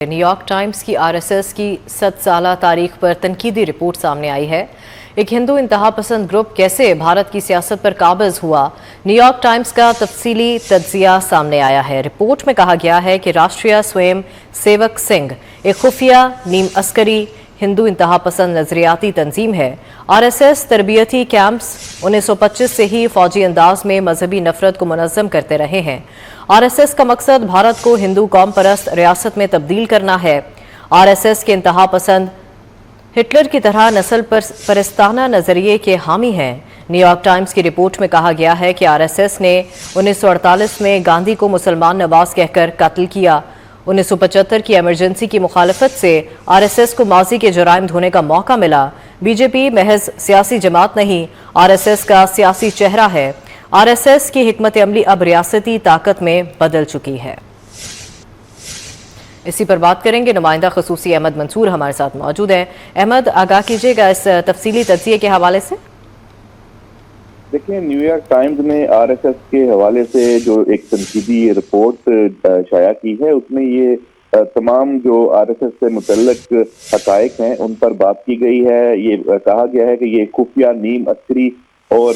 New York times की RSS की 7 साला तारीख पर तनकीदी रिपोर्ट सामने आई है। एक हिंदू इंतहा पसंद ग्रुप कैसे भारत की सियासत पर काबिज हुआ, न्यूयॉर्क टाइम्स का तफसीली तज्जिया सामने आया है। रिपोर्ट में कहा गया है कि राष्ट्रीय स्वयं सेवक संघ एक खुफिया नीम अस्करी हिंदू इंतहा पसंद नजरियाती तंजीम है। आरएसएस तरबियती कैंप्स 1925 से ही फौजी अंदाज में मजहबी नफरत को मुनज़्ज़म करते रहे हैं। आरएसएस का मकसद भारत को हिंदू कौम परस्त रियासत में तब्दील करना है। आरएसएस के इंतहा पसंद हिटलर की तरह नस्ल परस्ताना नजरिए के हामी हैं। न्यूयॉर्क टाइम्स की रिपोर्ट में कहा गया है कि आरएसएस ने 1948 में गांधी को मुसलमान नवाज कहकर कत्ल किया। 1975 की इमरजेंसी की मुखालफत से आरएसएस को माजी के जुराइम धोने का मौका मिला। बीजेपी महज सियासी जमात नहीं, आरएसएस का सियासी चेहरा है। आरएसएस की हिकमत अमली अब रियासती ताकत में बदल चुकी है। इसी पर बात करेंगे, नुमाइंदा खसूसी अहमद मंसूर हमारे साथ मौजूद है। अहमद, आगाह कीजिएगा इस तफसीली तज्जिये के हवाले से। देखिए, न्यूयॉर्क टाइम्स ने आरएसएस के हवाले से जो एक तनकीदी रिपोर्ट शाया की है, उसमें ये तमाम जो आरएसएस से मुतल्लिक हकायक हैं उन पर बात की गई है। ये कहा गया है कि ये खुफिया नीम अस्करी और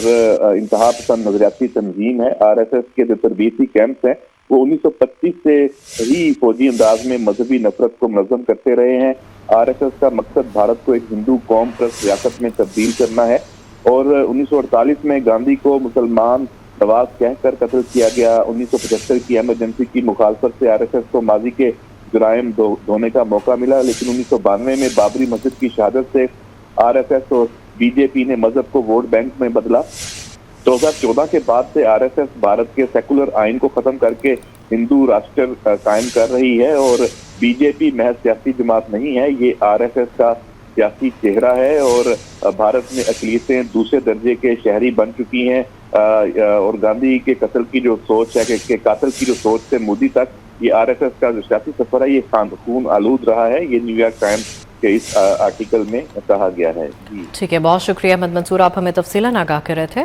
इंतहा पसंद नजरियाती तंजीम है। आरएसएस के जो तरबीती कैंप्स हैं वो 1925 से ही फौजी अंदाज में मजहबी नफरत को मुनज़्ज़म करते रहे हैं। आरएसएस का मकसद भारत को एक हिंदू कौम परस्त रियासत में तब्दील करना है और 1948 में गांधी को मुसलमान नवाज कहकर कत्ल किया गया। 1975 की इमरजेंसी की मुखालफत से आरएसएस को माजी के जुराइम धोने का मौका मिला, लेकिन 1992 में बाबरी मस्जिद की शहादत से आरएसएस और बीजेपी ने मजहब को वोट बैंक में बदला। 2014 के बाद से आरएसएस भारत के सेकुलर आइन को खत्म करके हिंदू राष्ट्र कायम कर रही है और बीजेपी महज सियासी जमात नहीं है, ये आरएसएस का सियासी चेहरा है और भारत में अक़लियतें दूसरे दर्जे के शहरी बन चुकी हैं। और गांधी के कत्ल की जो सोच है कि कातिल की जो सोच से मोदी तक, ये आरएसएस का जो सियासी सफर है ये खून आलूद रहा है। ये न्यूयॉर्क टाइम्स के इस आर्टिकल में कहा गया है। ठीक है, बहुत शुक्रिया अहमद मंसूर, आप हमें तफसीलन आगाह कर रहे थे।